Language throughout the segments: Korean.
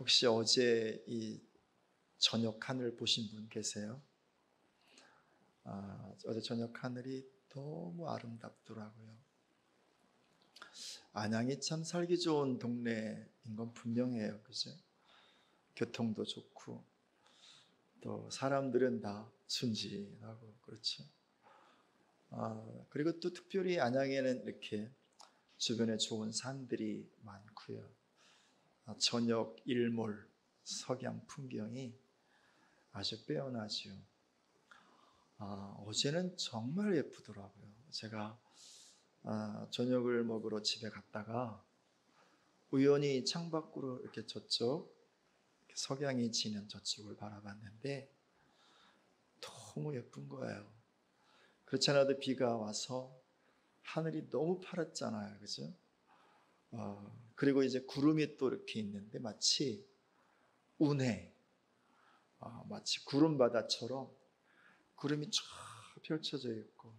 혹시 어제 이 저녁 하늘 보신 분 계세요? 어제 저녁 하늘이 너무 아름답더라고요. 안양이 참 살기 좋은 동네인 건 분명해요. 그죠? 교통도 좋고 또 사람들은 다 순진하고 그렇죠. 그리고 또 특별히 안양에는 이렇게 주변에 좋은 산들이 많고요. 저녁 일몰 석양 풍경이 아주 빼어나죠. 어제는 정말 예쁘더라고요. 제가 저녁을 먹으러 집에 갔다가 우연히 창밖으로 이렇게 저쪽 석양이 지는 저쪽을 바라봤는데 너무 예쁜 거예요. 그렇지 않아도 비가 와서 하늘이 너무 파랗잖아요. 그죠? 그리고 이제 구름이 또 이렇게 있는데 마치 운해, 마치 구름바다처럼 구름이 쫙 펼쳐져 있고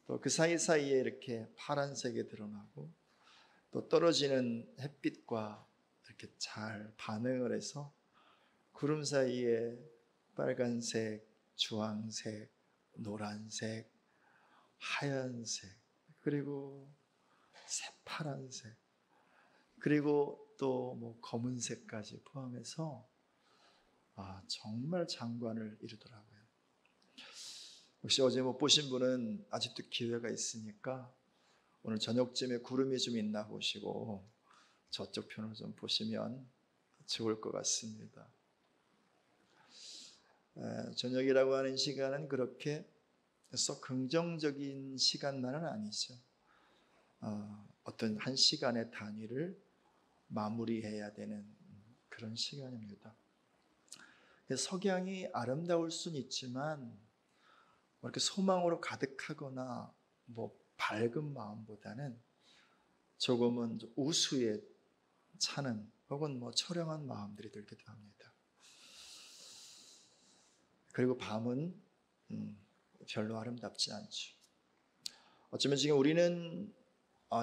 또 그 사이사이에 이렇게 파란색이 드러나고 또 떨어지는 햇빛과 이렇게 잘 반응을 해서 구름 사이에 빨간색, 주황색, 노란색, 하얀색, 그리고 새파란색, 그리고 또 뭐 검은색까지 포함해서 정말 장관을 이루더라고요. 혹시 어제 못 보신 분은 아직도 기회가 있으니까 오늘 저녁쯤에 구름이 좀 있나 보시고 저쪽 편을 좀 보시면 좋을 것 같습니다. 저녁이라고 하는 시간은 그렇게 썩 긍정적인 시간만은 아니죠. 어떤 한 시간의 단위를 마무리해야 되는 그런 시간입니다. 석양이 아름다울 수는 있지만 이렇게 소망으로 가득하거나 뭐 밝은 마음보다는 조금은 우수에 차는 혹은 뭐 처량한 마음들이 들기도 합니다. 그리고 밤은 별로 아름답지 않죠. 어쩌면 지금 우리는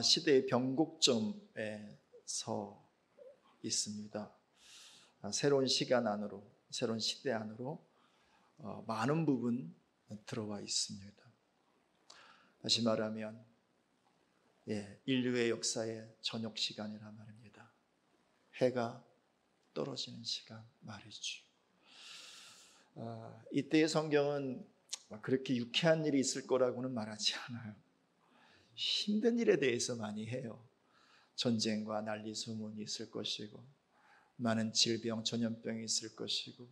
시대의 변곡점에 서 있습니다. 새로운 시간 안으로, 새로운 시대 안으로 많은 부분 들어와 있습니다. 다시 말하면 인류의 역사의 저녁 시간이란 말입니다. 해가 떨어지는 시간 말이죠. 이때의 성경은 그렇게 유쾌한 일이 있을 거라고는 말하지 않아요. 힘든 일에 대해서 많이 해요. 전쟁과 난리 소문이 있을 것이고 많은 질병, 전염병이 있을 것이고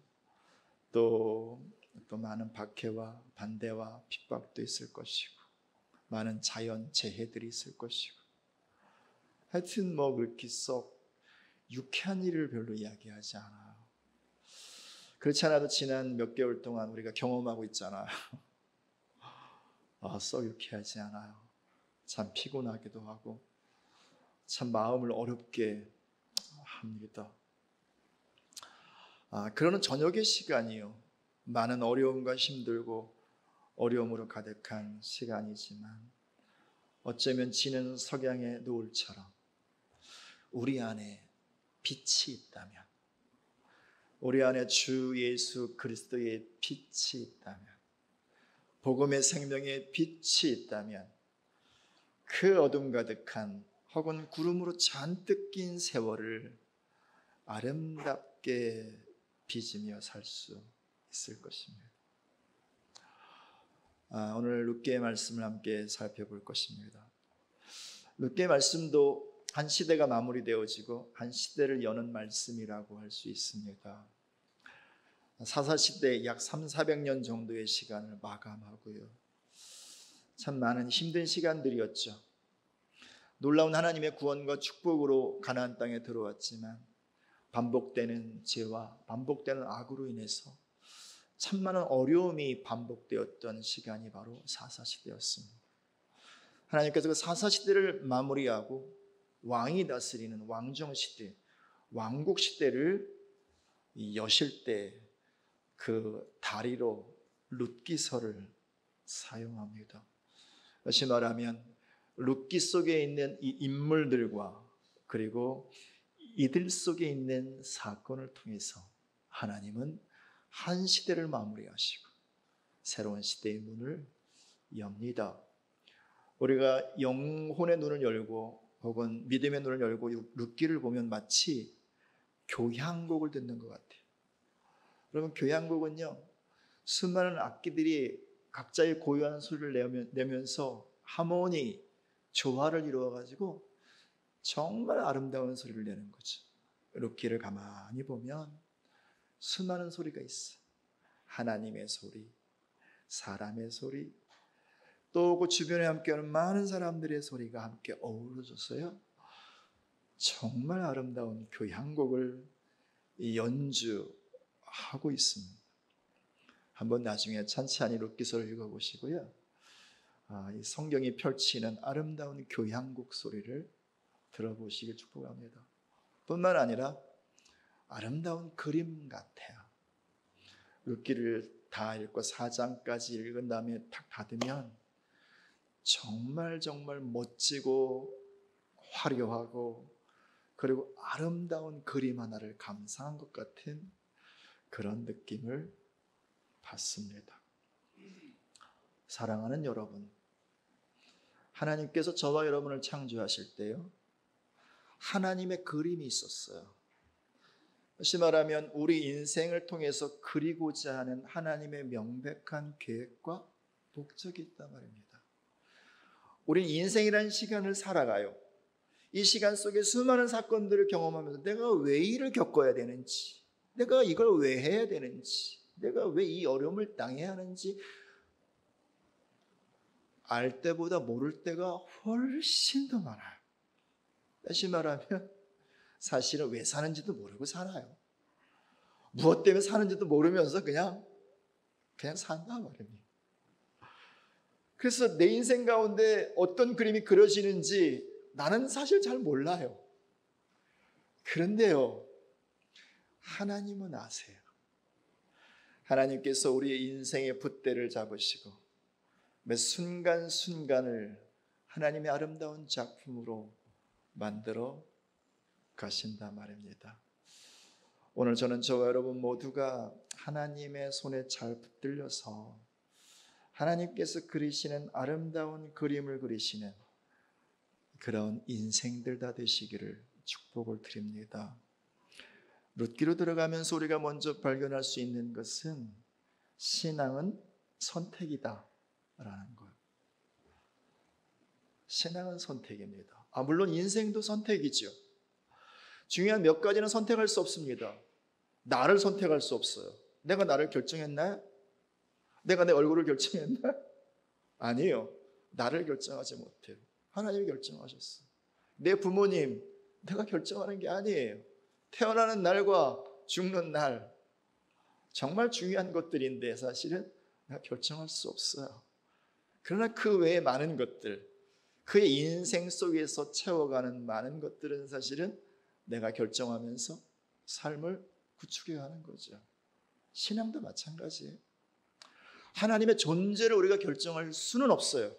또 많은 박해와 반대와 핍박도 있을 것이고 많은 자연 재해들이 있을 것이고 하여튼 뭐 그렇게 썩 유쾌한 일을 별로 이야기하지 않아요. 그렇지 않아도 지난 몇 개월 동안 우리가 경험하고 있잖아요. 썩 유쾌하지 않아요. 참 피곤하기도 하고 참 마음을 어렵게 합니다. 그러는 저녁의 시간이요. 많은 어려움과 힘들고 어려움으로 가득한 시간이지만 어쩌면 지는 석양의 노을처럼 우리 안에 빛이 있다면, 우리 안에 주 예수 그리스도의 빛이 있다면, 복음의 생명의 빛이 있다면 그 어둠 가득한 혹은 구름으로 잔뜩 낀 세월을 아름답게 빚으며 살 수 있을 것입니다. 오늘 룻기의 말씀을 함께 살펴볼 것입니다. 룻기의 말씀도 한 시대가 마무리되어지고 한 시대를 여는 말씀이라고 할 수 있습니다. 사사시대 약 300~400년 정도의 시간을 마감하고요. 참 많은 힘든 시간들이었죠. 놀라운 하나님의 구원과 축복으로 가나안 땅에 들어왔지만 반복되는 죄와 반복되는 악으로 인해서 참 많은 어려움이 반복되었던 시간이 바로 사사시대였습니다. 하나님께서 그 사사시대를 마무리하고 왕이 다스리는 왕정시대, 왕국시대를 여실 때 그 다리로 룻기서를 사용합니다. 다시 말하면 룻기 속에 있는 이 인물들과 그리고 이들 속에 있는 사건을 통해서 하나님은 한 시대를 마무리하시고 새로운 시대의 문을 엽니다. 우리가 영혼의 눈을 열고 혹은 믿음의 눈을 열고 룻기를 보면 마치 교향곡을 듣는 것 같아요. 여러분, 교향곡은요, 수많은 악기들이 각자의 고유한 소리를 내면서 하모니, 조화를 이루어가지고 정말 아름다운 소리를 내는 거죠. 룻기를 가만히 보면 수많은 소리가 있어요. 하나님의 소리, 사람의 소리, 또 그 주변에 함께하는 많은 사람들의 소리가 함께 어우러져서요, 정말 아름다운 교향곡을 연주하고 있습니다. 한번 나중에 찬찬히 룻기서를 읽어보시고요, 이 성경이 펼치는 아름다운 교향곡 소리를 들어보시길 축복합니다. 뿐만 아니라 아름다운 그림 같아요. 룻기를 다 읽고 4장까지 읽은 다음에 탁 닫으면 정말 멋지고 화려하고 그리고 아름다운 그림 하나를 감상한 것 같은 그런 느낌을 받습니다. 사랑하는 여러분, 하나님께서 저와 여러분을 창조하실 때요, 하나님의 그림이 있었어요. 다시 말하면 우리 인생을 통해서 그리고자 하는 하나님의 명백한 계획과 목적이 있단 말입니다. 우린 인생이라는 시간을 살아가요. 이 시간 속에 수많은 사건들을 경험하면서 내가 왜 이를 겪어야 되는지, 내가 이걸 왜 해야 되는지, 내가 왜 이 어려움을 당해야 하는지 알 때보다 모를 때가 훨씬 더 많아요. 다시 말하면 사실은 왜 사는지도 모르고 살아요. 무엇 때문에 사는지도 모르면서 그냥 산다 말입니다. 그래서 내 인생 가운데 어떤 그림이 그려지는지 나는 사실 잘 몰라요. 그런데요, 하나님은 아세요. 하나님께서 우리의 인생의 붓대를 잡으시고 매 순간순간을 하나님의 아름다운 작품으로 만들어 가신단 말입니다. 오늘 저는 저와 여러분 모두가 하나님의 손에 잘 붙들려서 하나님께서 그리시는 아름다운 그림을 그리시는 그런 인생들 다 되시기를 축복을 드립니다. 룻기로 들어가면서 우리가 먼저 발견할 수 있는 것은 신앙은 선택이다 라는 거예요. 신앙은 선택입니다. 물론 인생도 선택이죠. 중요한 몇 가지는 선택할 수 없습니다. 나를 선택할 수 없어요. 내가 나를 결정했나요? 내가 내 얼굴을 결정했나요? 아니에요. 나를 결정하지 못해요. 하나님이 결정하셨어요. 내 부모님, 내가 결정하는 게 아니에요. 태어나는 날과 죽는 날, 정말 중요한 것들인데 사실은 내가 결정할 수 없어요. 그러나 그 외에 많은 것들, 그의 인생 속에서 채워가는 많은 것들은 사실은 내가 결정하면서 삶을 구축해야 하는 거죠. 신앙도 마찬가지예요. 하나님의 존재를 우리가 결정할 수는 없어요.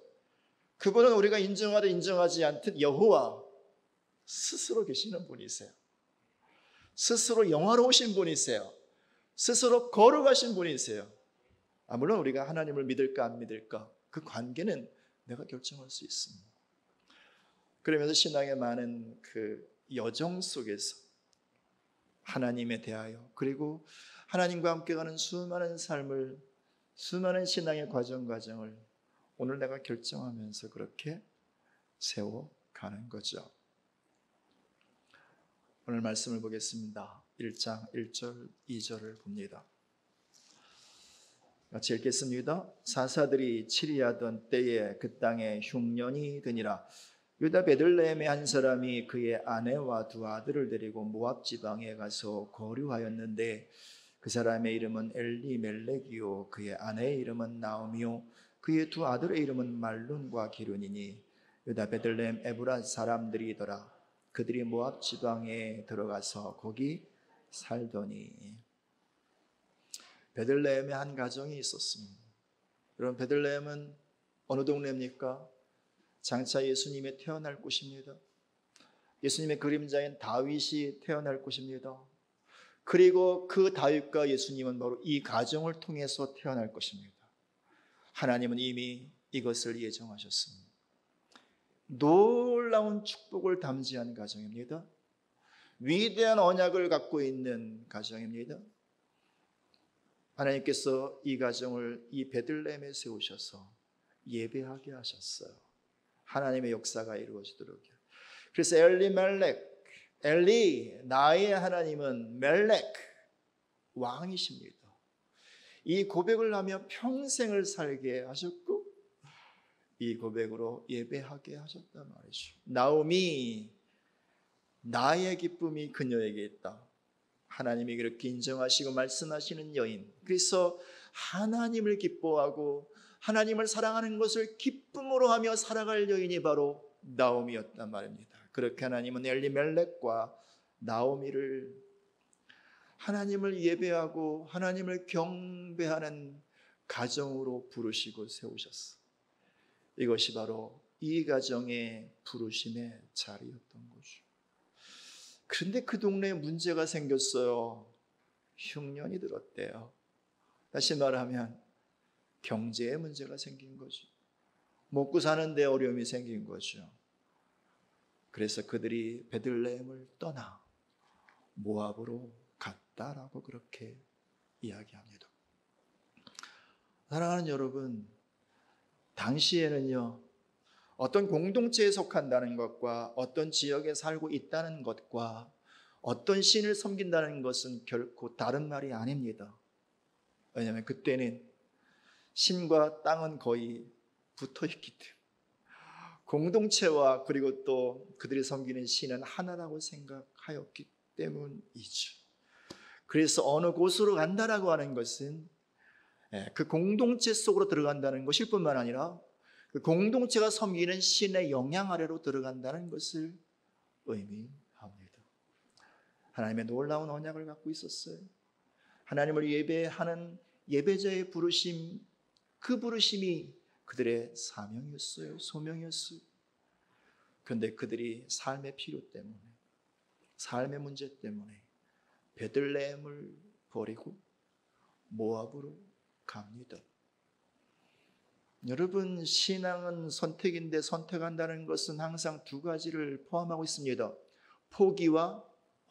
그분은 우리가 인정하든 인정하지 않든 여호와 스스로 계시는 분이세요. 스스로 영화로우신 분이세요. 스스로 거룩하신 분이세요. 물론 우리가 하나님을 믿을까 안 믿을까 그 관계는 내가 결정할 수 있습니다. 그러면서 신앙의 많은 그 여정 속에서 하나님에 대하여 그리고 하나님과 함께 가는 수많은 삶을, 수많은 신앙의 과정을 오늘 내가 결정하면서 그렇게 세워가는 거죠. 오늘 말씀을 보겠습니다. 1장 1절 2절을 봅니다. 같이 읽겠습니다. 사사들이 치리하던 때에 그 땅에 흉년이 드니라. 유다 베들레헴의 한 사람이 그의 아내와 두 아들을 데리고 모압 지방에 가서 거류하였는데 그 사람의 이름은 엘리멜렉이요 그의 아내의 이름은 나오미요 그의 두 아들의 이름은 말룬과 기륜이니 유다 베들레헴 에브라 사람들이더라. 그들이 모압 지방에 들어가서 거기 살더니. 베들레헴에 한 가정이 있었습니다. 여러분, 베들레헴은 어느 동네입니까? 장차 예수님이 태어날 곳입니다. 예수님의 그림자인 다윗이 태어날 것입니다. 그리고 그 다윗과 예수님은 바로 이 가정을 통해서 태어날 것입니다. 하나님은 이미 이것을 예정하셨습니다. 놀라운 축복을 담지한 가정입니다. 위대한 언약을 갖고 있는 가정입니다. 하나님께서 이 가정을 이 베들레헴에 세우셔서 예배하게 하셨어요. 하나님의 역사가 이루어지도록요. 그래서 엘리, 나의 하나님은 멜렉, 왕이십니다. 이 고백을 하며 평생을 살게 하셨고 이 고백으로 예배하게 하셨단 말이죠. 나오미, 나의 기쁨이 그녀에게 있다. 하나님이 그렇게 인정하시고 말씀하시는 여인. 그래서 하나님을 기뻐하고 하나님을 사랑하는 것을 기쁨으로 하며 살아갈 여인이 바로 나오미였단 말입니다. 그렇게 하나님은 엘리멜렉과 나오미를 하나님을 예배하고 하나님을 경배하는 가정으로 부르시고 세우셨어. 이것이 바로 이 가정의 부르심의 자리였던 거죠. 그런데 그 동네에 문제가 생겼어요. 흉년이 들었대요. 다시 말하면 경제에 문제가 생긴 거죠. 먹고 사는데 어려움이 생긴 거죠. 그래서 그들이 베들레헴을 떠나 모압으로 갔다라고 그렇게 이야기합니다. 사랑하는 여러분, 당시에는요, 어떤 공동체에 속한다는 것과 어떤 지역에 살고 있다는 것과 어떤 신을 섬긴다는 것은 결코 다른 말이 아닙니다. 왜냐하면 그때는 신과 땅은 거의 붙어있기 때문에 공동체와 그리고 또 그들이 섬기는 신은 하나라고 생각하였기 때문이죠. 그래서 어느 곳으로 간다라고 하는 것은 그 공동체 속으로 들어간다는 것일 뿐만 아니라 그 공동체가 섬기는 신의 영향 아래로 들어간다는 것을 의미합니다. 하나님의 놀라운 언약을 갖고 있었어요. 하나님을 예배하는 예배자의 부르심, 그 부르심이 그들의 사명이었어요. 소명이었어요. 그런데 그들이 삶의 필요 때문에, 삶의 문제 때문에 베들레헴을 버리고 모압으로 갑니다. 여러분, 신앙은 선택인데 선택한다는 것은 항상 두 가지를 포함하고 있습니다. 포기와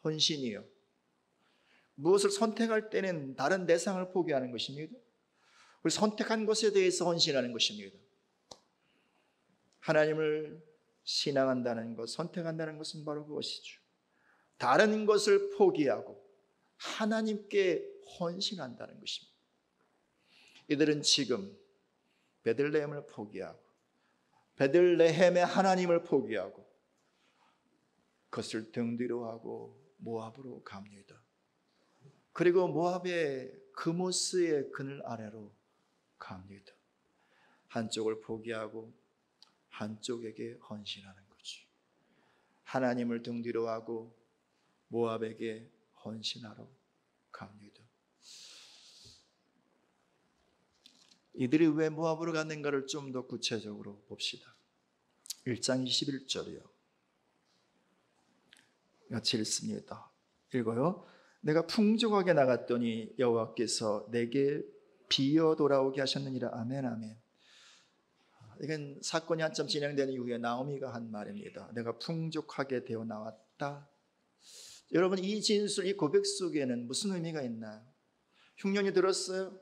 헌신이요. 무엇을 선택할 때는 다른 대상을 포기하는 것입니다. 그리고 선택한 것에 대해서 헌신하는 것입니다. 하나님을 신앙한다는 것, 선택한다는 것은 바로 그것이죠. 다른 것을 포기하고 하나님께 헌신한다는 것입니다. 이들은 지금 베들레헴을 포기하고 베들레헴의 하나님을 포기하고 그것을 등 뒤로 하고 모압으로 갑니다. 그리고 모압의 그모스의 그늘 아래로 갑니다. 한쪽을 포기하고 한쪽에게 헌신하는 거죠. 하나님을 등 뒤로 하고 모압에게 헌신하러 갑니다. 이들이 왜 모압으로 갔는가를 좀 더 구체적으로 봅시다. 1장 21절이요. 같이 읽습니다. 읽어요. 내가 풍족하게 나갔더니 여호와께서 내게 비어 돌아오게 하셨느니라. 아멘, 아멘. 이건 사건이 한참 진행되는 이후에 나오미가 한 말입니다. 내가 풍족하게 되어 나왔다. 여러분, 이 진술, 이 고백 속에는 무슨 의미가 있나요? 흉년이 들었어요.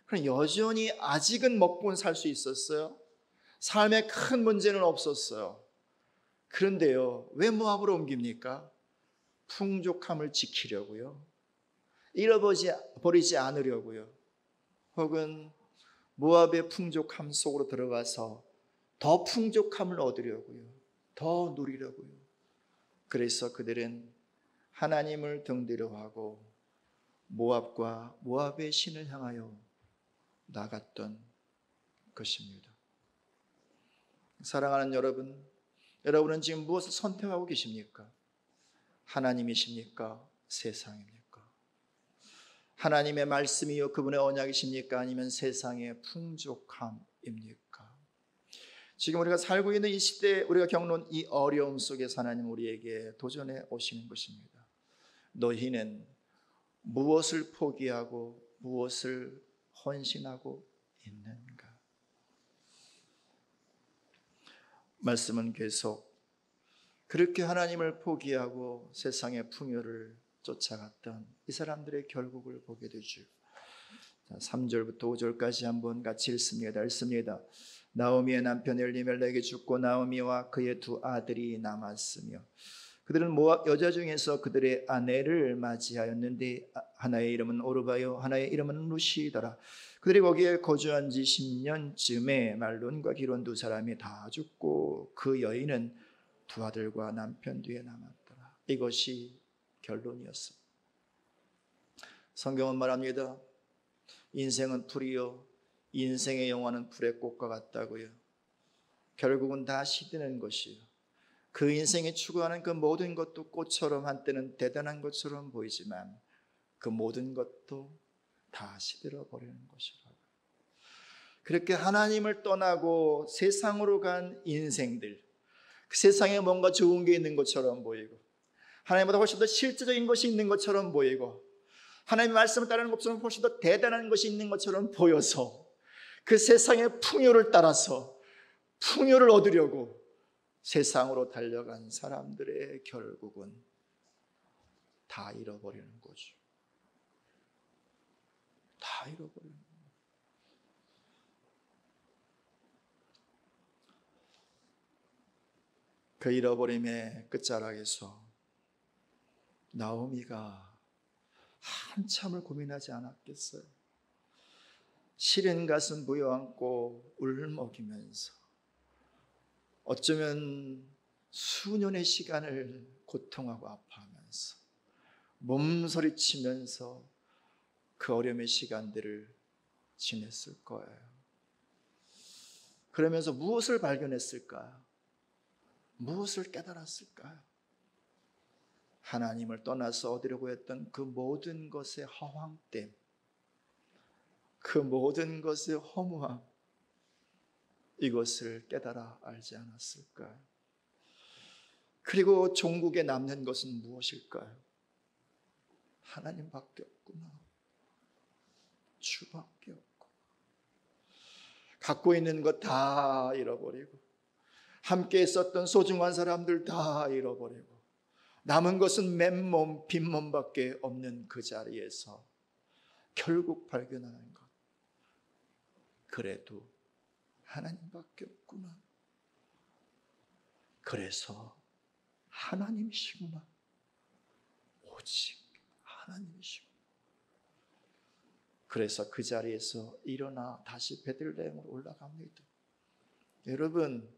그럼 여전히 아직은 먹고는 살 수 있었어요. 삶에 큰 문제는 없었어요. 그런데요, 왜 모압으로 옮깁니까? 풍족함을 지키려고요. 잃어버리지 않으려고요. 혹은 모압의 풍족함 속으로 들어가서 더 풍족함을 얻으려고요. 더 누리려고요. 그래서 그들은 하나님을 등 뒤로 하고 모압과 모압의 신을 향하여 나갔던 것입니다. 사랑하는 여러분, 여러분은 지금 무엇을 선택하고 계십니까? 하나님이십니까? 세상입니까? 하나님의 말씀이요 그분의 언약이십니까? 아니면 세상의 풍족함입니까? 지금 우리가 살고 있는 이 시대에 우리가 겪는 이 어려움 속에서 하나님 우리에게 도전해 오시는 것입니다. 너희는 무엇을 포기하고 무엇을 헌신하고 있는가? 말씀은 계속 그렇게 하나님을 포기하고 세상의 풍요를 쫓아갔던 이 사람들의 결국을 보게 되죠. 3절부터 5절까지 한번 같이 읽습니다. 나오미의 남편 엘리멜렉이 죽고 나오미와 그의 두 아들이 남았으며 그들은 모압 여자 중에서 그들의 아내를 맞이하였는데 하나의 이름은 오르바요 하나의 이름은 루시더라. 그들이 거기에 거주한 지 10년쯤에 말론과 기론 두 사람이 다 죽고 그 여인은 두 아들과 남편 뒤에 남았더라. 이것이 결론이었습니다. 성경은 말합니다. 인생은 풀이요 인생의 영화는 불의 꽃과 같다고요. 결국은 다 시드는 것이요. 그 인생이 추구하는 그 모든 것도 꽃처럼 한때는 대단한 것처럼 보이지만 그 모든 것도 다 시들어 버리는 것이라고. 그렇게 하나님을 떠나고 세상으로 간 인생들, 그 세상에 뭔가 좋은 게 있는 것처럼 보이고 하나님보다 훨씬 더 실제적인 것이 있는 것처럼 보이고 하나님의 말씀을 따르는 것처럼 훨씬 더 대단한 것이 있는 것처럼 보여서 그 세상의 풍요를 따라서 풍요를 얻으려고 세상으로 달려간 사람들의 결국은 다 잃어버리는 거죠. 다 잃어버리는 거예요. 그 잃어버림의 끝자락에서 나오미가 한참을 고민하지 않았겠어요. 시린 가슴 부여안고 울먹이면서 어쩌면 수년의 시간을 고통하고 아파하면서 몸서리치면서 그 어려움의 시간들을 지냈을 거예요. 그러면서 무엇을 발견했을까요? 무엇을 깨달았을까요? 하나님을 떠나서 얻으려고 했던 그 모든 것의 허황됨, 그 모든 것의 허무함, 이것을 깨달아 알지 않았을까요? 그리고 종국에 남는 것은 무엇일까요? 하나님밖에 없구나. 주밖에 없고. 갖고 있는 것 다 잃어버리고 함께 있었던 소중한 사람들 다 잃어버리고 남은 것은 맨몸 빈몸밖에 없는 그 자리에서 결국 발견하는 것, 그래도 하나님밖에 없구나. 그래서 하나님이시구나. 오직 하나님이시구나. 그래서 그 자리에서 일어나 다시 베들레헴으로 올라갑니다. 여러분,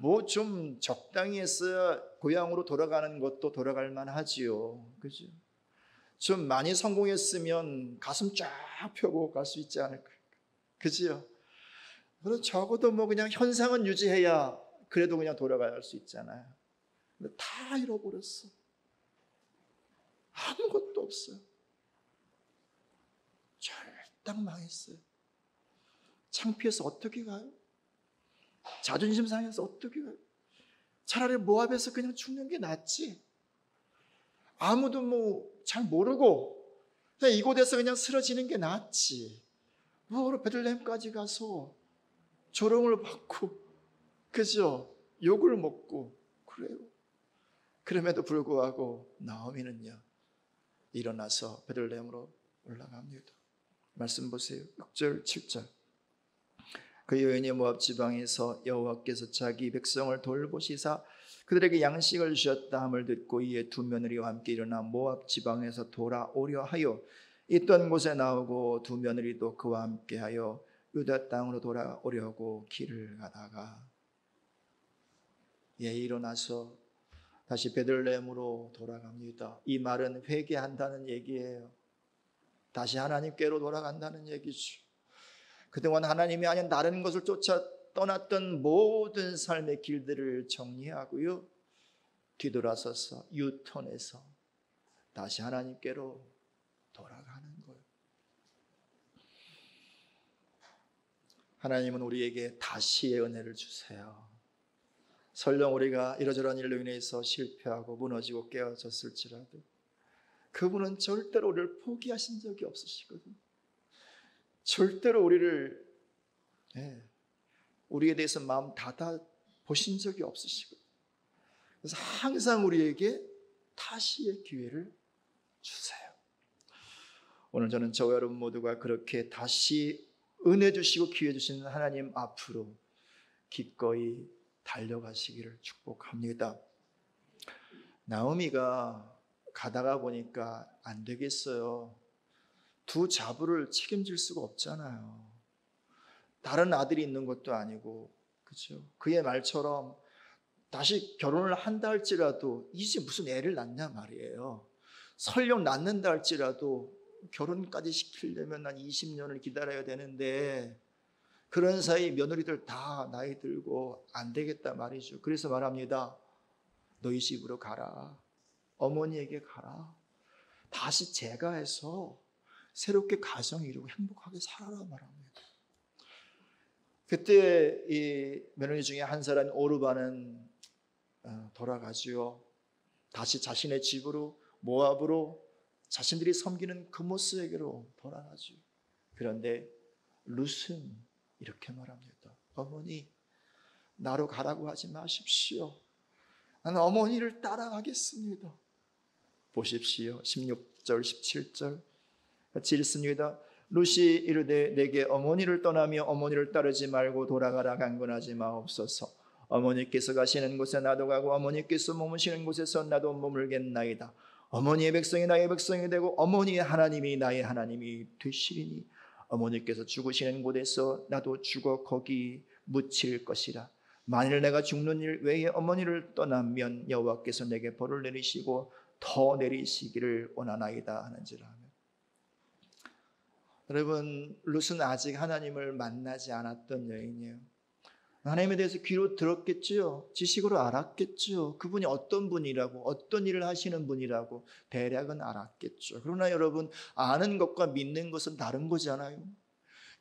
뭐 좀 적당히 했어야 고향으로 돌아가는 것도 돌아갈 만하지요. 그죠? 좀 많이 성공했으면 가슴 쫙 펴고 갈 수 있지 않을까? 그죠? 그래서 적어도 뭐 그냥 현상은 유지해야 그래도 그냥 돌아가야 할 수 있잖아요. 근데 다 잃어버렸어. 아무것도 없어요. 쫄딱 망했어요. 창피해서 어떻게 가요? 자존심 상해서 어떻게 가요? 차라리 모압에서 그냥 죽는 게 낫지. 아무도 뭐 잘 모르고 그냥 이곳에서 그냥 쓰러지는 게 낫지. 뭐로 베들레헴까지 가서 조롱을 받고, 그죠? 욕을 먹고 그래요. 그럼에도 불구하고 나오미는요 일어나서 베들레헴으로 올라갑니다. 말씀 보세요. 6절 7절. 그 여인이 모압 지방에서 여호와께서 자기 백성을 돌보시사 그들에게 양식을 주셨다 함을 듣고 이에 두 며느리와 함께 일어나 모압 지방에서 돌아오려 하여 있던 곳에 나오고 두 며느리도 그와 함께하여 유다 땅으로 돌아오려고 길을 가다가 일어나서 다시 베들레헴으로 돌아갑니다. 이 말은 회개한다는 얘기예요. 다시 하나님께로 돌아간다는 얘기죠. 그동안 하나님이 아닌 다른 것을 쫓아 떠났던 모든 삶의 길들을 정리하고요, 뒤돌아서서 유턴해서 다시 하나님께로 돌아가는 거예요. 하나님은 우리에게 다시의 은혜를 주세요. 설령 우리가 이러저러한 일로 인해서 실패하고 무너지고 깨어졌을지라도 그분은 절대로 우리를 포기하신 적이 없으시거든요. 절대로 우리에 대해서 마음 닫아 보신 적이 없으시거든요. 그래서 항상 우리에게 다시의 기회를 주세요. 오늘 저는 저와 여러분 모두가 그렇게 다시 은혜 주시고 기회 주시는 하나님 앞으로 기꺼이 달려가시기를 축복합니다. 나오미가 가다가 보니까 안 되겠어요. 두 자부를 책임질 수가 없잖아요. 다른 아들이 있는 것도 아니고, 그렇죠? 그의 말처럼 다시 결혼을 한다 할지라도 이제 무슨 애를 낳냐 말이에요. 설령 낳는다 할지라도 결혼까지 시키려면 한 20년을 기다려야 되는데 그런 사이 며느리들 다 나이 들고 안 되겠다 말이죠. 그래서 말합니다. 너희 집으로 가라. 어머니에게 가라. 다시 재가해서 새롭게 가정 이루고 행복하게 살아라 말합니다. 그때 이 며느리 중에 한 사람인 오르바는 돌아가지요. 다시 자신의 집으로 모압으로 자신들이 섬기는 그모스에게로 돌아가죠. 그런데 룻은 이렇게 말합니다. 어머니, 나로 가라고 하지 마십시오. 나는 어머니를 따라가겠습니다. 보십시오. 16절 17절 같이 읽습니다. 룻이 이르되 내게 어머니를 떠나며 어머니를 따르지 말고 돌아가라 강권하지 마옵소서. 어머니께서 가시는 곳에 나도 가고 어머니께서 머무시는 곳에서 나도 머물겠나이다. 어머니의 백성이 나의 백성이 되고 어머니의 하나님이 나의 하나님이 되시리니 어머니께서 죽으시는 곳에서 나도 죽어 거기 묻힐 것이라. 만일 내가 죽는 일 외에 어머니를 떠나면 여호와께서 내게 벌을 내리시고 더 내리시기를 원하나이다 하는지라. 여러분, 룻은 아직 하나님을 만나지 않았던 여인이에요. 하나님에 대해서 귀로 들었겠죠. 지식으로 알았겠죠. 그분이 어떤 분이라고, 어떤 일을 하시는 분이라고 대략은 알았겠죠. 그러나 여러분, 아는 것과 믿는 것은 다른 거잖아요.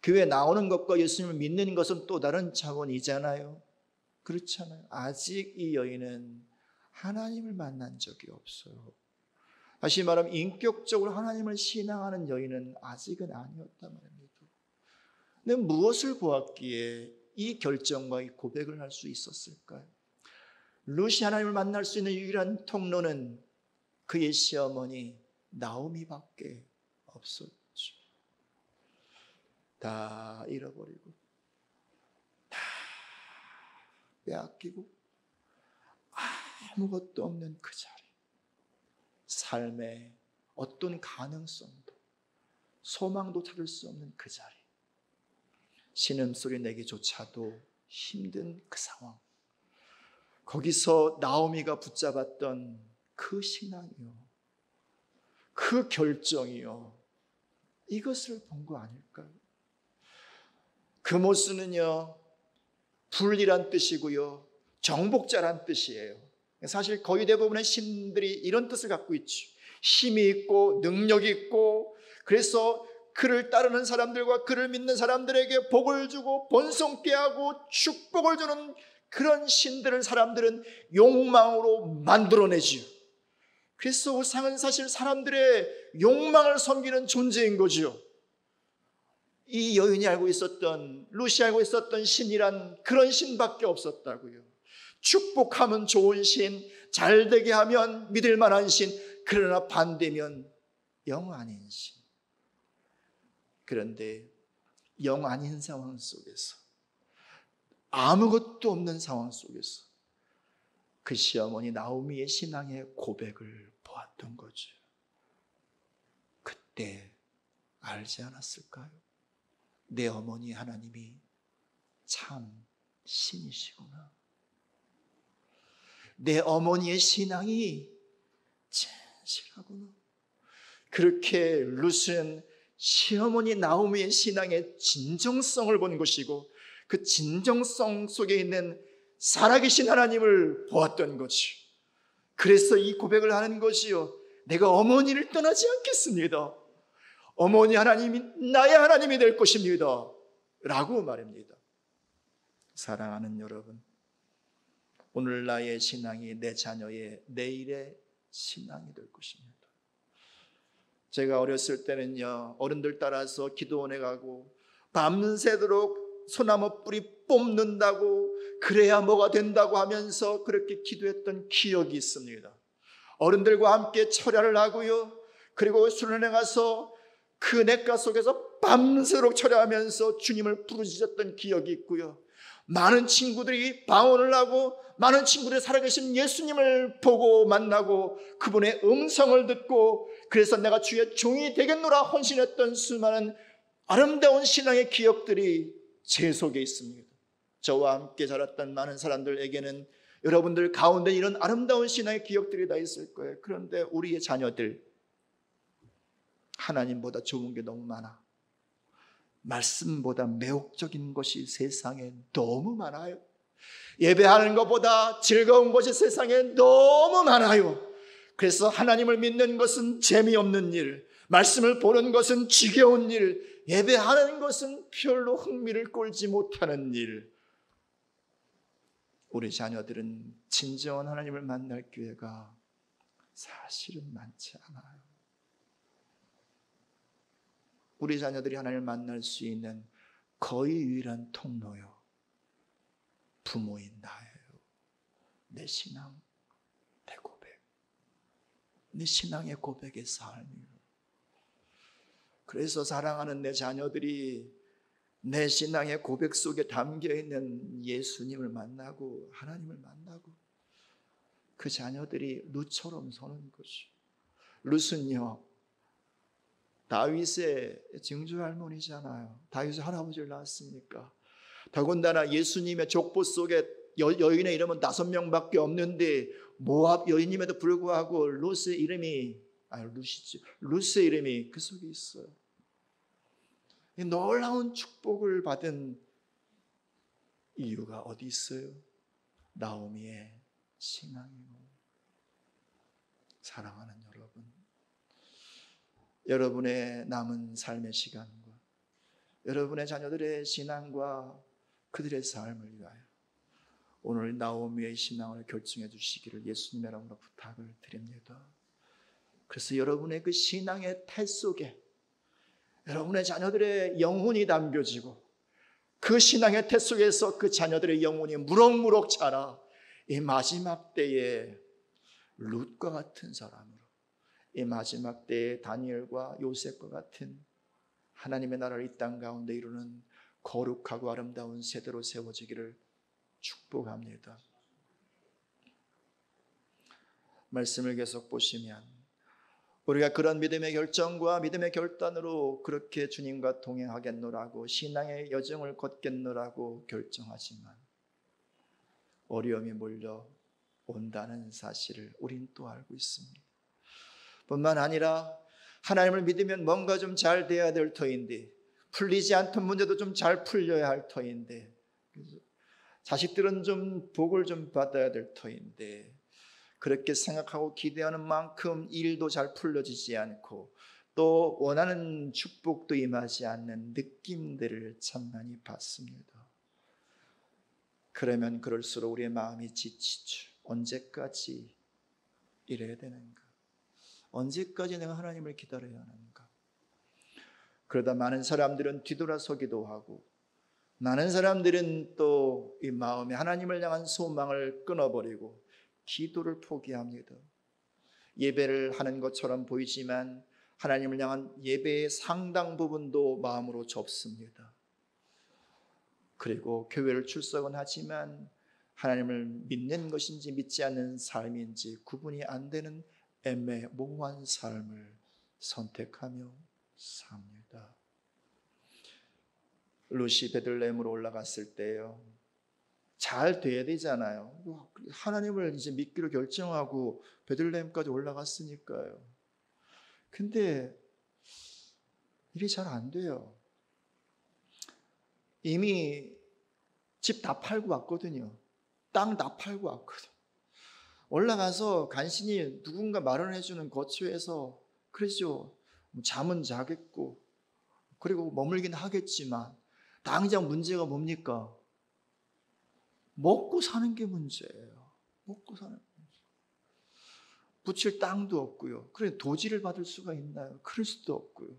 교회 나오는 것과 예수님을 믿는 것은 또 다른 차원이잖아요. 그렇잖아요. 아직 이 여인은 하나님을 만난 적이 없어요. 다시 말하면 인격적으로 하나님을 신앙하는 여인은 아직은 아니었단 말입니다. 근데 무엇을 보았기에 이 결정과 이 고백을 할 수 있었을까요? 룻이 하나님을 만날 수 있는 유일한 통로는 그의 시어머니 나오미밖에 없었죠. 다 잃어버리고 다 빼앗기고 아무것도 없는 그 자리, 삶의 어떤 가능성도 소망도 찾을 수 없는 그 자리, 신음소리 내기조차도 힘든 그 상황, 거기서 나오미가 붙잡았던 그 신앙이요, 그 결정이요, 이것을 본 거 아닐까요? 그모스는요, 불이란 뜻이고요, 정복자란 뜻이에요. 사실 거의 대부분의 신들이 이런 뜻을 갖고 있죠. 힘이 있고 능력이 있고, 그래서 그를 따르는 사람들과 그를 믿는 사람들에게 복을 주고 번성케 하고 축복을 주는 그런 신들을 사람들은 욕망으로 만들어내지요. 그래서 우상은 사실 사람들의 욕망을 섬기는 존재인 거죠. 이 여인이 알고 있었던, 룻이 알고 있었던 신이란 그런 신밖에 없었다고요. 축복하면 좋은 신, 잘되게 하면 믿을 만한 신, 그러나 반대면 영 아닌 신. 그런데 영 아닌 상황 속에서, 아무것도 없는 상황 속에서 그 시어머니 나오미의 신앙의 고백을 보았던 거죠. 그때 알지 않았을까요? 내 어머니 하나님이 참 신이시구나. 내 어머니의 신앙이 진실하구나. 그렇게 룻은 시어머니 나오미의 신앙의 진정성을 본 것이고, 그 진정성 속에 있는 살아계신 하나님을 보았던 거죠. 그래서 이 고백을 하는 것이요, 내가 어머니를 떠나지 않겠습니다. 어머니 하나님이 나의 하나님이 될 것입니다. 라고 말입니다. 사랑하는 여러분, 오늘 나의 신앙이 내 자녀의 내일의 신앙이 될 것입니다. 제가 어렸을 때는요, 어른들 따라서 기도원에 가고 밤새도록 소나무 뿌리 뽑는다고, 그래야 뭐가 된다고 하면서 그렇게 기도했던 기억이 있습니다. 어른들과 함께 철야를 하고요, 그리고 수련회 가서 그 냇가 속에서 밤새도록 철야하면서 주님을 부르짖었던 기억이 있고요, 많은 친구들이 방언을 하고 많은 친구들이 살아계신 예수님을 보고 만나고 그분의 음성을 듣고, 그래서 내가 주의 종이 되겠노라 헌신했던 수많은 아름다운 신앙의 기억들이 제 속에 있습니다. 저와 함께 자랐던 많은 사람들에게는 여러분들 가운데 이런 아름다운 신앙의 기억들이 다 있을 거예요. 그런데 우리의 자녀들, 하나님보다 좋은 게 너무 많아. 말씀보다 매혹적인 것이 세상에 너무 많아요. 예배하는 것보다 즐거운 것이 세상에 너무 많아요. 그래서 하나님을 믿는 것은 재미없는 일, 말씀을 보는 것은 지겨운 일, 예배하는 것은 별로 흥미를 끌지 못하는 일. 우리 자녀들은 진정한 하나님을 만날 기회가 사실은 많지 않아요. 우리 자녀들이 하나님을 만날 수 있는 거의 유일한 통로요, 부모인 나예요. 내 신앙, 내 고백, 내 신앙의 고백의 삶이에요. 그래서 사랑하는 내 자녀들이 내 신앙의 고백 속에 담겨있는 예수님을 만나고 하나님을 만나고 그 자녀들이 룻처럼 서는 것이죠. 룻은요, 다윗의 증조 할머니잖아요. 다윗의 할아버지를 낳았으니까. 더군다나 예수님의 족보 속에 여인의 이름은 5명밖에 없는데 모압 여인임에도 불구하고 룻의 이름이 룻의 이름이 그 속에 있어요. 이 놀라운 축복을 받은 이유가 어디 있어요? 나오미의 신앙이요. 사랑하는 여러분, 여러분의 남은 삶의 시간과 여러분의 자녀들의 신앙과 그들의 삶을 위하여 오늘 나오미의 신앙을 결정해 주시기를 예수님의 이름으로 부탁을 드립니다. 그래서 여러분의 그 신앙의 태 속에 여러분의 자녀들의 영혼이 담겨지고 그 신앙의 태 속에서 그 자녀들의 영혼이 무럭무럭 자라 이 마지막 때에 룻과 같은 사람으로, 이 마지막 때에 다니엘과 요셉과 같은 하나님의 나라를 이 땅 가운데 이루는 거룩하고 아름다운 세대로 세워지기를 축복합니다. 말씀을 계속 보시면 우리가 그런 믿음의 결정과 믿음의 결단으로 그렇게 주님과 동행하겠노라고 신앙의 여정을 걷겠노라고 결정하지만 어려움이 몰려온다는 사실을 우린 또 알고 있습니다. 뿐만 아니라 하나님을 믿으면 뭔가 좀 잘 돼야 될 터인데, 풀리지 않던 문제도 좀 잘 풀려야 할 터인데, 자식들은 좀 복을 좀 받아야 될 터인데, 그렇게 생각하고 기대하는 만큼 일도 잘 풀려지지 않고 또 원하는 축복도 임하지 않는 느낌들을 참 많이 받습니다. 그러면 그럴수록 우리의 마음이 지치죠. 언제까지 이래야 되는가? 언제까지 내가 하나님을 기다려야 하는가? 그러다 많은 사람들은 뒤돌아서기도 하고, 많은 사람들은 또 이 마음에 하나님을 향한 소망을 끊어버리고 기도를 포기합니다. 예배를 하는 것처럼 보이지만 하나님을 향한 예배의 상당 부분도 마음으로 접습니다. 그리고 교회를 출석은 하지만 하나님을 믿는 것인지 믿지 않는 삶인지 구분이 안 되는 애매모호한 삶을 선택하며 삽니다. 룻이 베들레헴으로 올라갔을 때요, 잘 돼야 되잖아요. 하나님을 이제 믿기로 결정하고 베들레헴까지 올라갔으니까요. 근데 일이 잘 안 돼요. 이미 집 다 팔고 왔거든요. 땅 다 팔고 왔거든요. 올라가서 간신히 누군가 마련해주는 거처에서 그러죠. 잠은 자겠고 그리고 머물긴 하겠지만 당장 문제가 뭡니까? 먹고 사는 게 문제예요. 먹고 사는 게 문제. 붙일 땅도 없고요. 그래 도지를 받을 수가 있나요? 그럴 수도 없고요.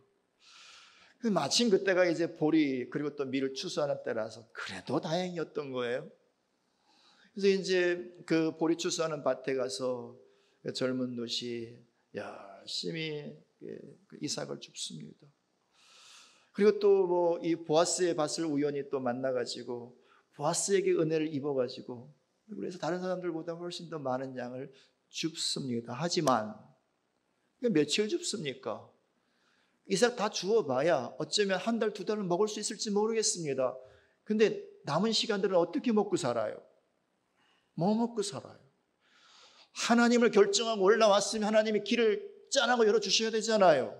마침 그때가 이제 보리 그리고 또 밀을 추수하는 때라서 그래도 다행이었던 거예요. 그래서 이제 그 보리 추수하는 밭에 가서 젊은 롯이 열심히 이삭을 줍습니다. 그리고 또 뭐 이 보아스의 밭을 우연히 또 만나가지고 보아스에게 은혜를 입어가지고 그래서 다른 사람들보다 훨씬 더 많은 양을 줍습니다. 하지만 며칠 줍습니까? 이삭 다 주워봐야 어쩌면 한 달, 두 달을 먹을 수 있을지 모르겠습니다. 근데 남은 시간들은 어떻게 먹고 살아요? 뭐 먹고 살아요? 하나님을 결정하고 올라왔으면 하나님이 길을 짠하고 열어주셔야 되잖아요.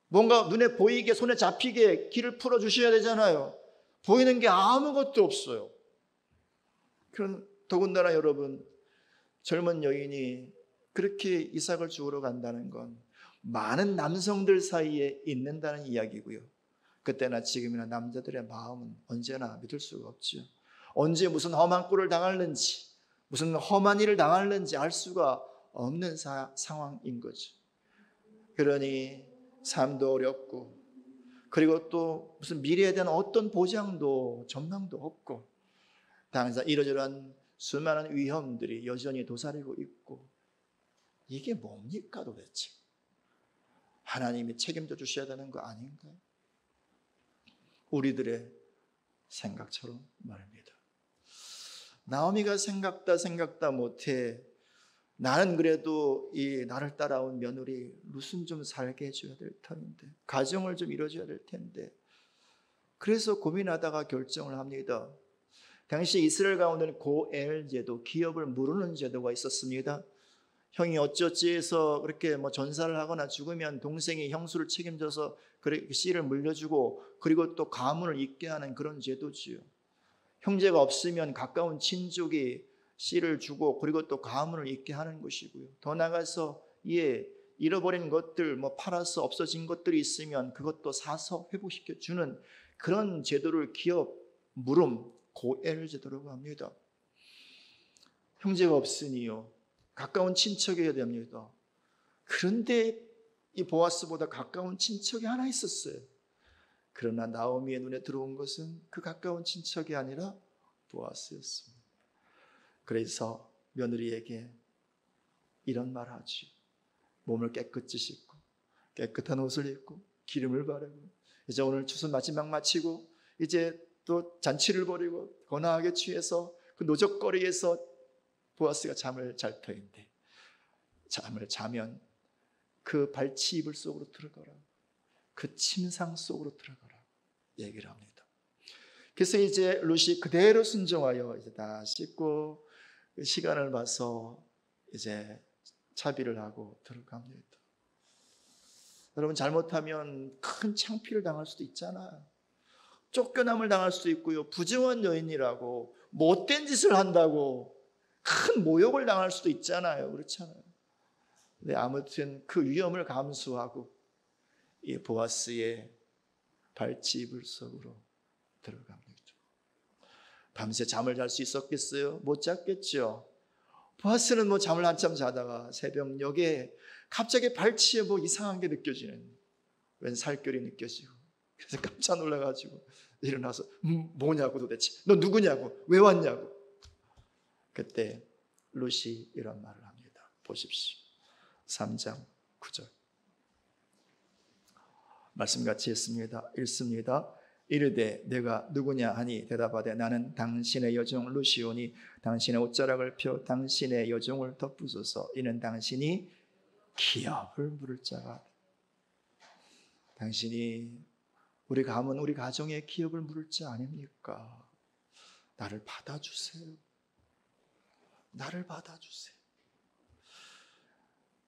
뭔가 눈에 보이게 손에 잡히게 길을 풀어주셔야 되잖아요. 보이는 게 아무것도 없어요. 그런 더군다나 여러분 젊은 여인이 그렇게 이삭을 주우러 간다는 건 많은 남성들 사이에 있는다는 이야기고요. 그때나 지금이나 남자들의 마음은 언제나 믿을 수가 없죠. 언제 무슨 험한 꼴을 당할는지 무슨 험한 일을 당할는지 알 수가 없는 상황인 거죠. 그러니 삶도 어렵고 그리고 또 무슨 미래에 대한 어떤 보장도 전망도 없고 당장 이러저러한 수많은 위험들이 여전히 도사리고 있고 이게 뭡니까 도대체? 하나님이 책임져 주셔야 되는 거 아닌가요? 우리들의 생각처럼 말입니다. 나오미가 생각다 못해 나는 그래도 이 나를 따라온 며느리 룻은 좀 살게 해줘야 될 터인데 가정을 좀 이뤄줘야 될 텐데 그래서 고민하다가 결정을 합니다. 당시 이스라엘 가운데는 고엘 제도, 기업을 무르는 제도가 있었습니다. 형이 어찌어찌 해서 그렇게 뭐 전사를 하거나 죽으면 동생이 형수를 책임져서 씨를 물려주고 그리고 또 가문을 잇게 하는 그런 제도지요. 형제가 없으면 가까운 친족이 씨를 주고 그리고 또 가문을 잇게 하는 것이고요. 더 나아가서 잃어버린 것들 뭐 팔아서 없어진 것들이 있으면 그것도 사서 회복시켜 주는 그런 제도를 기업 무름 고엘 제도라고 합니다. 형제가 없으니요 가까운 친척이어야 됩니다. 그런데 이 보아스보다 가까운 친척이 하나 있었어요. 그러나 나오미의 눈에 들어온 것은 그 가까운 친척이 아니라 보아스였습니다. 그래서 며느리에게 이런 말 하지. 몸을 깨끗이 씻고 깨끗한 옷을 입고 기름을 바르고 이제 오늘 추수 마지막 마치고 이제 또 잔치를 벌이고 거나하게 취해서 그 노적거리에서 보아스가 잠을 잘 터인데 잠을 자면 그 발치 이불 속으로 들어가라. 그 침상 속으로 들어가라. 얘기를 합니다. 그래서 이제 룻이 그대로 순종하여 이제 다 씻고 시간을 봐서 이제 차비를 하고 들어갑니다. 여러분 잘못하면 큰 창피를 당할 수도 있잖아요. 쫓겨남을 당할 수도 있고요. 부정한 여인이라고 못된 짓을 한다고 큰 모욕을 당할 수도 있잖아요. 그렇잖아요. 근데 아무튼 그 위험을 감수하고 이 보아스의 발치 이불 속으로 들어갑니다. 밤새 잠을 잘 수 있었겠어요? 못 잤겠죠. 보아스는 뭐 잠을 한참 자다가 새벽녘에 갑자기 발치에 뭐 이상한 게 느껴지는 웬 살결이 느껴지고 그래서 깜짝 놀라가지고 일어나서 뭐냐고 도대체 너 누구냐고 왜 왔냐고. 그때 룻이 이런 말을 합니다. 보십시오. 3장 9절 말씀 같이 읽습니다. 이르되 내가 누구냐 하니 대답하되 나는 당신의 여종 룻이오니 당신의 옷자락을 펴 당신의 여종을 덮으소서. 이는 당신이 기업을 물을 자가 당신이 우리 가문 우리 가정의 기업을 물을 자 아닙니까? 나를 받아주세요. 나를 받아주세요.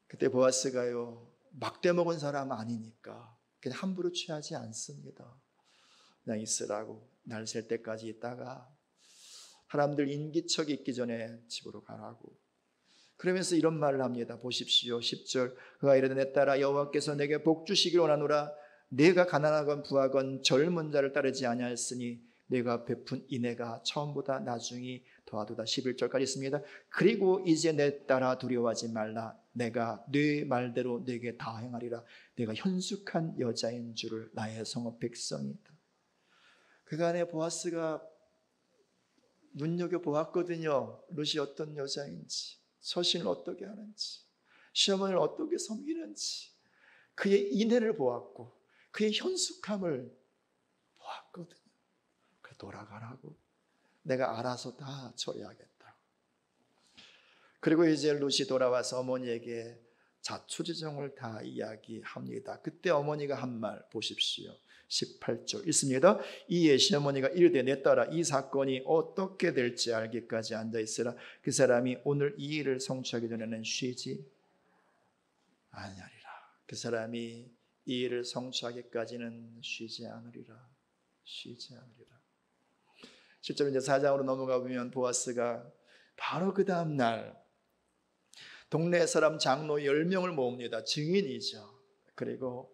그때 보아스가요 막대 먹은 사람 아니니까 그냥 함부로 취하지 않습니다. 그냥 있으라고 날 셀 때까지 있다가 사람들 인기척이 있기 전에 집으로 가라고. 그러면서 이런 말을 합니다. 보십시오. 10절 그가 이르되 내 딸아 여호와께서 내게 복 주시기를 원하노라. 내가 가난하건 부하건 젊은 자를 따르지 아니하였으니 내가 베푼 인애가 처음보다 나중이 더하도다. 11절까지 있습니다. 그리고 이제 내 딸아 두려워하지 말라. 내가 네 말대로 네게 다 행하리라. 내가 현숙한 여자인 줄을 나의 성읍 백성이다. 그간에 보아스가 눈여겨보았거든요. 룻이 어떤 여자인지, 처신을 어떻게 하는지, 시어머니를 어떻게 섬기는지, 그의 인애를 보았고 그의 현숙함을 보았거든요. 그래 돌아가라고, 내가 알아서 다 처리하겠다. 그리고 이제 룻이 돌아와서 어머니에게 자초지종을 다 이야기합니다. 그때 어머니가 한 말 보십시오. 18절 있습니다. 이에 시어머니가 이르되 내 딸아 이 사건이 어떻게 될지 알기까지 앉아있으라. 그 사람이 오늘 이 일을 성취하기 전에는 쉬지 아니하리라. 그 사람이 이 일을 성취하기까지는 쉬지 않으리라. 쉬지 않으리라. 실제로 이제 4장으로 넘어가 보면 보아스가 바로 그 다음 날 동네 사람 장로 10명을 모읍니다. 증인이죠. 그리고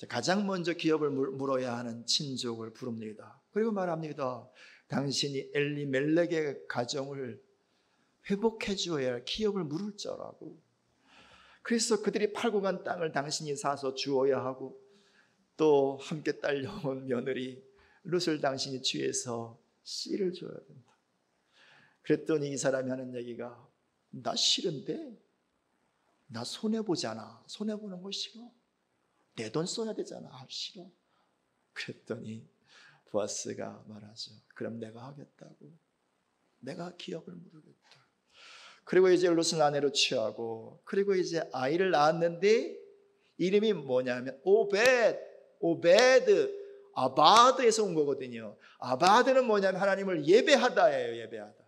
가장 먼저 기업을 물어야 하는 친족을 부릅니다. 그리고 말합니다. 당신이 엘리멜렉의 가정을 회복해 주어야 할 기업을 물을 자라고. 그래서 그들이 팔고 간 땅을 당신이 사서 주어야 하고, 또 함께 딸려온 며느리 룻을 당신이 취해서 씨를 줘야 된다. 그랬더니 이 사람이 하는 얘기가, 나 싫은데? 나 손해보잖아. 손해보는 거 싫어. 내 돈 써야 되잖아. 싫어. 그랬더니 보아스가 말하죠. 그럼 내가 하겠다고. 내가 기업을 물으겠다. 그리고 이제 룻은 아내로 취하고, 그리고 이제 아이를 낳았는데 이름이 뭐냐면 오베드, 아바드에서 온 거거든요. 아바드는 뭐냐면 하나님을 예배하다예요. 예배하다.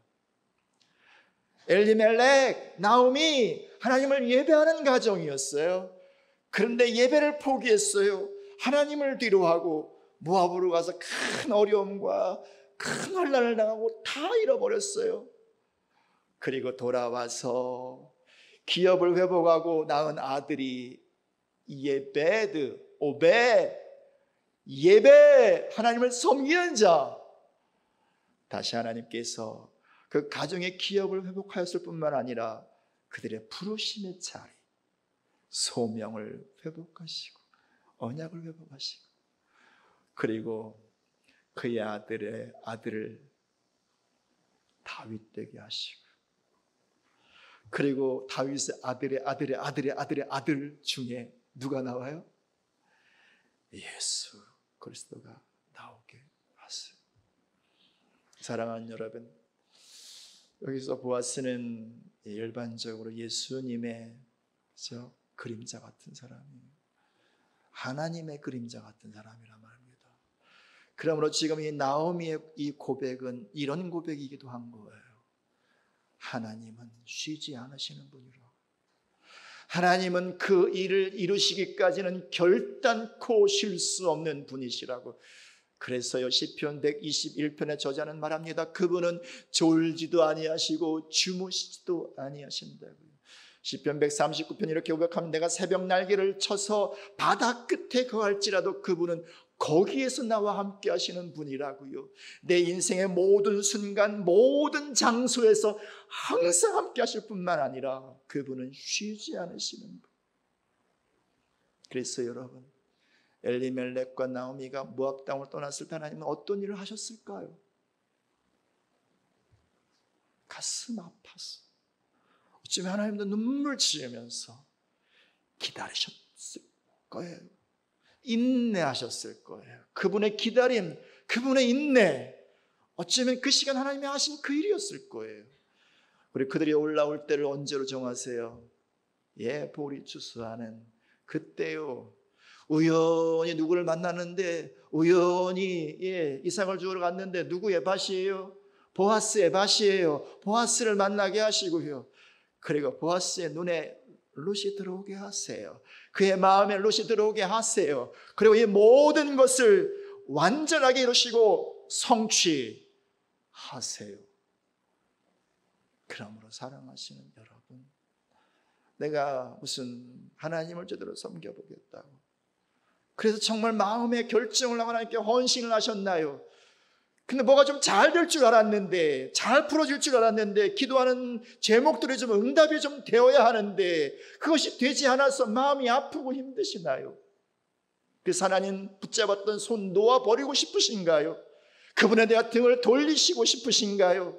엘리멜렉, 나오미 하나님을 예배하는 가정이었어요. 그런데 예배를 포기했어요. 하나님을 뒤로하고 모압으로 가서 큰 어려움과 큰 환난을 당하고 다 잃어버렸어요. 그리고 돌아와서 기업을 회복하고 낳은 아들이 오벳, 예배, 하나님을 섬기는 자. 다시 하나님께서 그 가정의 기업을 회복하였을 뿐만 아니라 그들의 부르심의 자리, 소명을 회복하시고 언약을 회복하시고, 그리고 그의 아들을 다윗 되게 하시고, 그리고 다윗의 아들의 아들 중에 누가 나와요? 예수 그리스도가 나오게 하세요. 사랑하는 여러분, 여기서 보아스는 일반적으로 예수님의 그림자 같은 사람이에요. 하나님의 그림자 같은 사람이란 말입니다. 그러므로 지금 이 나오미의 이 고백은 이런 고백이기도 한 거예요. 하나님은 쉬지 않으시는 분이라. 하나님은 그 일을 이루시기까지는 결단코 쉴 수 없는 분이시라고. 그래서요, 시편 121편의 저자는 말합니다. 그분은 졸지도 아니하시고 주무시지도 아니하신다고요. 시편 139편 이렇게 고백합니다. 내가 새벽 날개를 쳐서 바다 끝에 거할지라도 그분은 거기에서 나와 함께 하시는 분이라고요. 내 인생의 모든 순간, 모든 장소에서 항상 함께 하실 뿐만 아니라 그분은 쉬지 않으시는 분. 그래서 여러분, 엘리멜렉과 나오미가 모압 땅을 떠났을 때 하나님은 어떤 일을 하셨을까요? 가슴 아파서, 어쩌면 하나님도 눈물 지으면서 기다리셨을 거예요. 인내하셨을 거예요. 그분의 기다림, 그분의 인내, 어쩌면 그 시간 하나님이 하신 그 일이었을 거예요. 우리 그들이 올라올 때를 언제로 정하세요? 볼이 추수하는 그때요. 우연히 누구를 만났는데, 우연히 이삭을 주우러 갔는데 누구의 밭이에요? 보아스의 밭이에요. 보아스를 만나게 하시고요. 그리고 보아스의 눈에 룻이 들어오게 하세요. 그의 마음에 룻이 들어오게 하세요. 그리고 이 모든 것을 완전하게 이루시고 성취하세요. 그러므로 사랑하시는 여러분, 내가 무슨 하나님을 제대로 섬겨보겠다고, 그래서 정말 마음의 결정을 하나님께 헌신을 하셨나요? 근데 뭐가 좀 잘 될 줄 알았는데, 잘 풀어질 줄 알았는데, 기도하는 제목들이 좀 응답이 좀 되어야 하는데 그것이 되지 않아서 마음이 아프고 힘드시나요? 그래서 하나님 붙잡았던 손 놓아버리고 싶으신가요? 그분에 대한 등을 돌리시고 싶으신가요?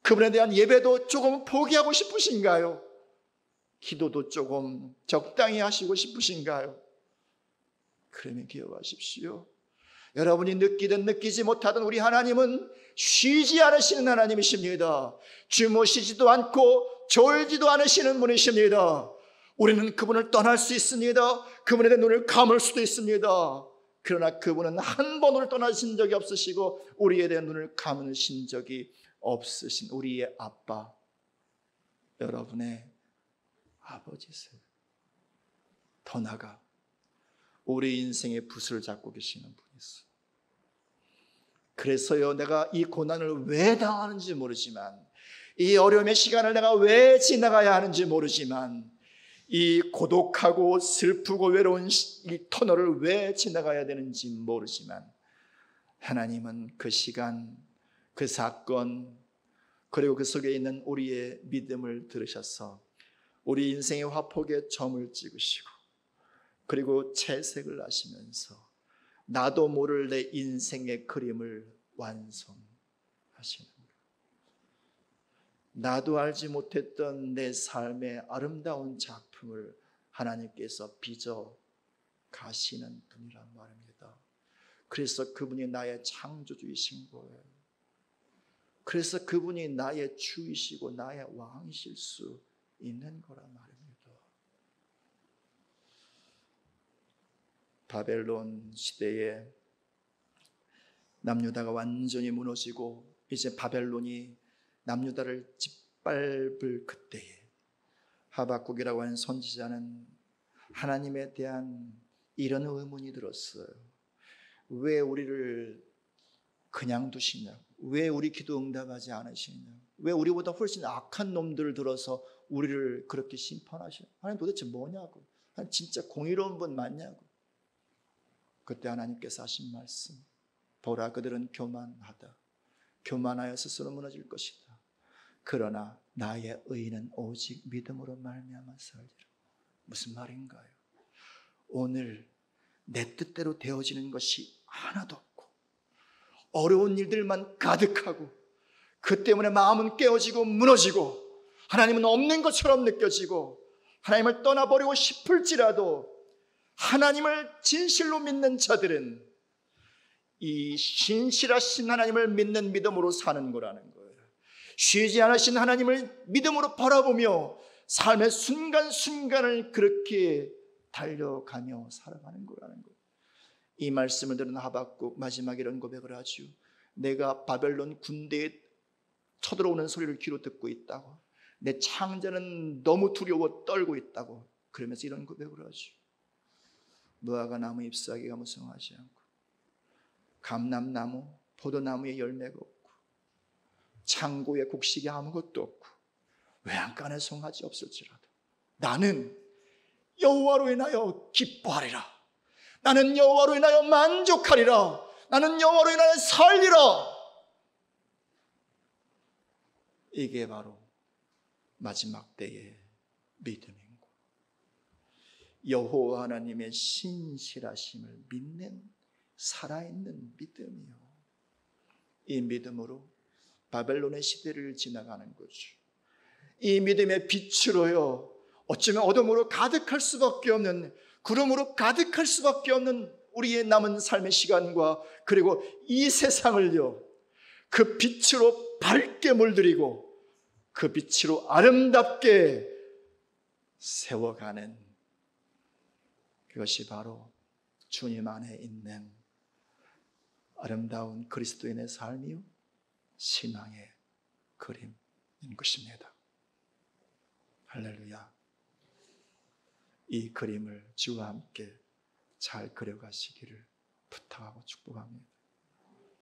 그분에 대한 예배도 조금 포기하고 싶으신가요? 기도도 조금 적당히 하시고 싶으신가요? 그러면 기억하십시오. 여러분이 느끼든 느끼지 못하든 우리 하나님은 쉬지 않으시는 하나님이십니다. 주무시지도 않고 졸지도 않으시는 분이십니다. 우리는 그분을 떠날 수 있습니다. 그분에 대한 눈을 감을 수도 있습니다. 그러나 그분은 한 번으로 떠나신 적이 없으시고 우리에 대한 눈을 감으신 적이 없으신 우리의 아빠, 여러분의 아버지세요. 더 나아가 우리 인생의 붓을 잡고 계시는 분이세요. 그래서요, 내가 이 고난을 왜 당하는지 모르지만, 이 어려움의 시간을 내가 왜 지나가야 하는지 모르지만, 이 고독하고 슬프고 외로운 이 터널을 왜 지나가야 되는지 모르지만, 하나님은 그 시간, 그 사건, 그리고 그 속에 있는 우리의 믿음을 들으셔서 우리 인생의 화폭에 점을 찍으시고, 그리고 채색을 하시면서 나도 모를 내 인생의 그림을 완성하시는 거예요. 나도 알지 못했던 내 삶의 아름다운 작품을 하나님께서 빚어 가시는 분이란 말입니다. 그래서 그분이 나의 창조주이신 거예요. 그래서 그분이 나의 주이시고 나의 왕이실 수 있는 거란 말입니다. 바벨론 시대에 남유다가 완전히 무너지고 이제 바벨론이 남유다를 짓밟을 그때에 하박국이라고 하는 선지자는 하나님에 대한 이런 의문이 들었어요. 왜 우리를 그냥 두시냐? 왜 우리 기도 응답하지 않으시냐? 왜 우리보다 훨씬 악한 놈들을 들어서 우리를 그렇게 심판하시냐? 하나님 도대체 뭐냐고? 하나님 진짜 공의로운 분 맞냐고? 그때 하나님께서 하신 말씀, 보라 그들은 교만하다. 교만하여 스스로 무너질 것이다. 그러나 나의 의는 오직 믿음으로 말미암아 살리라. 무슨 말인가요? 오늘 내 뜻대로 되어지는 것이 하나도 없고 어려운 일들만 가득하고 그 때문에 마음은 깨어지고 무너지고 하나님은 없는 것처럼 느껴지고 하나님을 떠나버리고 싶을지라도 하나님을 진실로 믿는 자들은 이 신실하신 하나님을 믿는 믿음으로 사는 거라는 거예요. 쉬지 않으신 하나님을 믿음으로 바라보며 삶의 순간순간을 그렇게 달려가며 살아가는 거라는 거예요. 이 말씀을 들은 하박국 마지막에 이런 고백을 하죠. 내가 바벨론 군대에 쳐들어오는 소리를 귀로 듣고 있다고. 내 창자는 너무 두려워 떨고 있다고. 그러면서 이런 고백을 하죠. 무화과 나무 잎사귀가 무성하지 않고 감람나무, 포도나무에 열매가 없고 창고에 곡식이 아무것도 없고 외양간에 송아지 없을지라도 나는 여호와로 인하여 기뻐하리라. 나는 여호와로 인하여 만족하리라. 나는 여호와로 인하여 살리라. 이게 바로 마지막 때의 믿음인 거예요. 여호와 하나님의 신실하심을 믿는 살아있는 믿음이요. 이 믿음으로 바벨론의 시대를 지나가는 거죠. 이 믿음의 빛으로요, 어쩌면 어둠으로 가득할 수밖에 없는, 구름으로 가득할 수밖에 없는 우리의 남은 삶의 시간과 그리고 이 세상을요, 그 빛으로 밝게 물들이고 그 빛으로 아름답게 세워가는, 그것이 바로 주님 안에 있는 아름다운 그리스도인의 삶이요 신앙의 그림인 것입니다. 할렐루야. 이 그림을 주와 함께 잘 그려가시기를 부탁하고 축복합니다.